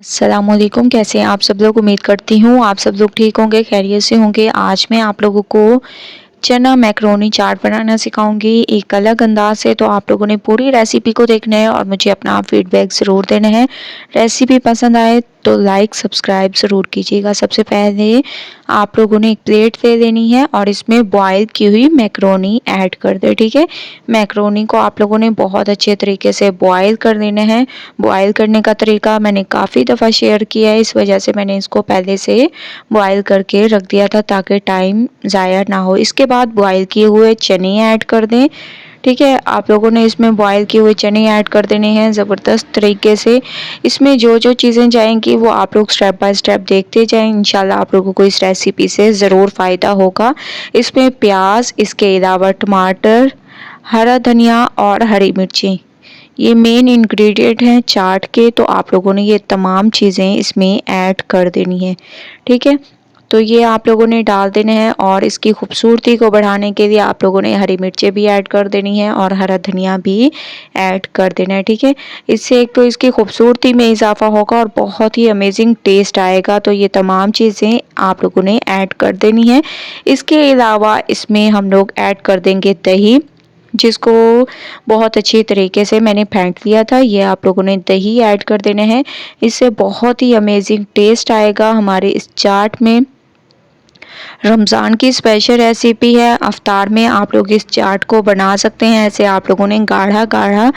अस्सलामुअलैकुम। कैसे हैं आप सब लोग। उम्मीद करती हूँ आप सब लोग ठीक होंगे, खैरियत से होंगे। आज मैं आप लोगों को चना मैक्रोनी चाट बनाना सिखाऊंगी एक अलग अंदाज से। तो आप लोगों ने पूरी रेसिपी को देखना है और मुझे अपना फीडबैक ज़रूर देना है। रेसिपी पसंद आए तो लाइक सब्सक्राइब ज़रूर कीजिएगा। सबसे पहले आप लोगों ने एक प्लेट ले लेनी है और इसमें बॉयल की हुई मैक्रोनी ऐड कर दे। ठीक है, मैक्रोनी को आप लोगों ने बहुत अच्छे तरीके से बॉयल कर लेना है। बॉयल करने का तरीका मैंने काफ़ी दफ़ा शेयर किया है, इस वजह से मैंने इसको पहले से बॉयल करके रख दिया था ताकि टाइम ज़ाया ना हो। इसके बाद बॉयल किए हुए चने ऐड कर दें। ठीक है, आप लोगों ने इसमें बॉयल किए हुए चने ऐड कर देने हैं ज़बरदस्त तरीके से। इसमें जो जो चीज़ें जाएंगी वो आप लोग स्टेप बाय स्टेप देखते जाएं। इंशाल्लाह आप लोगों को इस रेसिपी से ज़रूर फ़ायदा होगा। इसमें प्याज, इसके अलावा टमाटर, हरा धनिया और हरी मिर्ची ये मेन इंग्रेडिएंट हैं चाट के। तो आप लोगों ने ये तमाम चीज़ें इसमें ऐड कर देनी है। ठीक है, तो ये आप लोगों ने डाल देना है और इसकी खूबसूरती को बढ़ाने के लिए आप लोगों ने हरी मिर्चें भी ऐड कर देनी है और हरा धनिया भी ऐड कर देना है। ठीक है, इससे एक तो इसकी खूबसूरती में इजाफा होगा और बहुत ही अमेजिंग टेस्ट आएगा। तो ये तमाम चीज़ें आप लोगों ने ऐड कर देनी है। इसके अलावा इसमें हम लोग ऐड कर देंगे दही, जिसको बहुत अच्छी तरीके से मैंने फेंट लिया था। ये आप लोगों ने दही ऐड कर देना है, इससे बहुत ही अमेजिंग टेस्ट आएगा हमारे इस चाट में। रमज़ान की स्पेशल रेसिपी है, अफ्तार में आप लोग इस चाट को बना सकते हैं। ऐसे आप लोगों ने गाढ़ा गाढ़ा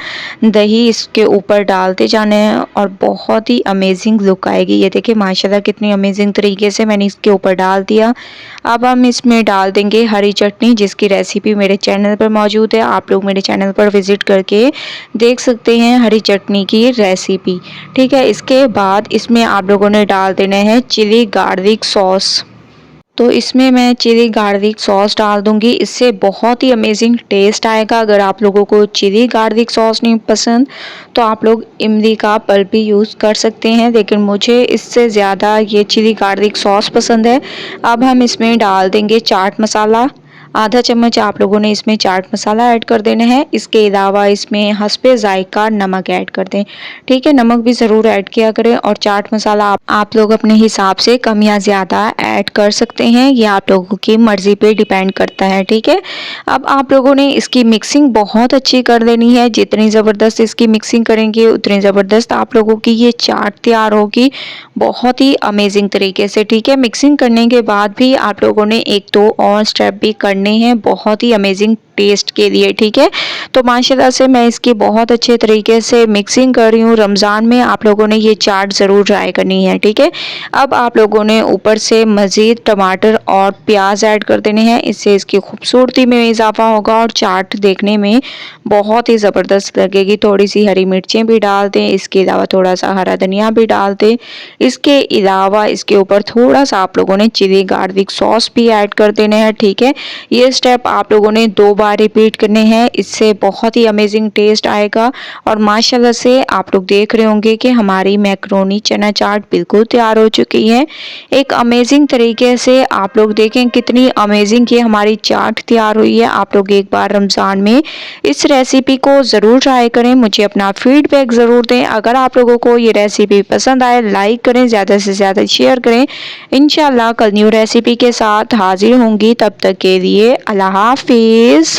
दही इसके ऊपर डालते जाना है और बहुत ही अमेजिंग लुक आएगी। ये देखिए माशाल्लाह कितनी अमेजिंग तरीके से मैंने इसके ऊपर डाल दिया। अब हम इसमें डाल देंगे हरी चटनी, जिसकी रेसिपी मेरे चैनल पर मौजूद है। आप लोग मेरे चैनल पर विज़िट करके देख सकते हैं हरी चटनी की रेसिपी। ठीक है, इसके बाद इसमें आप लोगों ने डाल देना है चिली गार्लिक सॉस। तो इसमें मैं चिली गार्लिक सॉस डाल दूंगी, इससे बहुत ही अमेजिंग टेस्ट आएगा। अगर आप लोगों को चिली गार्लिक सॉस नहीं पसंद तो आप लोग इमली का पल्प भी यूज़ कर सकते हैं, लेकिन मुझे इससे ज़्यादा ये चिली गार्लिक सॉस पसंद है। अब हम इसमें डाल देंगे चाट मसाला। आधा चम्मच आप लोगों ने इसमें चाट मसाला ऐड कर देना है। इसके अलावा इसमें हस्बे जायका नमक ऐड कर दें। ठीक है, नमक भी ज़रूर ऐड किया करें और चाट मसाला आप लोग अपने हिसाब से कम या ज़्यादा ऐड कर सकते हैं, ये आप लोगों की मर्ज़ी पे डिपेंड करता है। ठीक है, अब आप लोगों ने इसकी मिक्सिंग बहुत अच्छी कर लेनी है। जितनी ज़बरदस्त इसकी मिक्सिंग करेंगे उतनी ज़बरदस्त आप लोगों की ये चाट तैयार होगी, बहुत ही अमेजिंग तरीके से। ठीक है, मिक्सिंग करने के बाद भी आप लोगों ने एक दो और स्टेप भी करने हैं बहुत ही अमेजिंग टेस्ट के लिए। ठीक है, तो माशाल्लाह से मैं इसकी बहुत अच्छे तरीके से मिक्सिंग कर रही हूँ। रमज़ान में आप लोगों ने ये चाट ज़रूर ट्राई करनी है। ठीक है, अब आप लोगों ने ऊपर से मज़ीद टमाटर और प्याज ऐड कर देने हैं, इससे इसकी खूबसूरती में इजाफा होगा और चाट देखने में बहुत ही ज़बरदस्त लगेगी। थोड़ी सी हरी मिर्चें भी डाल दें, इसके अलावा थोड़ा सा हरा धनिया भी डाल दें। इसके अलावा इसके ऊपर थोड़ा सा आप लोगों ने चिली गार्लिक सॉस भी ऐड कर देने हैं। ठीक है, ये स्टेप आप लोगों ने 2 बार रिपीट करने हैं, इससे बहुत ही अमेजिंग टेस्ट आएगा। और माशाल्लाह से आप लोग देख रहे होंगे कि हमारी मैक्रोनी चना चाट बिल्कुल तैयार हो चुकी है एक अमेजिंग तरीके से। आप लोग देखें कितनी अमेजिंग ये हमारी चाट तैयार हुई है। आप लोग एक बार रमज़ान में इस रेसिपी को ज़रूर ट्राई करें, मुझे अपना फीडबैक ज़रूर दें। अगर आप लोगों को ये रेसिपी पसंद आए लाइक करें, ज़्यादा से ज़्यादा शेयर करें। इंशाल्लाह कल न्यू रेसिपी के साथ हाजिर होंगी, तब तक के लिए अल्लाह हाफिज़।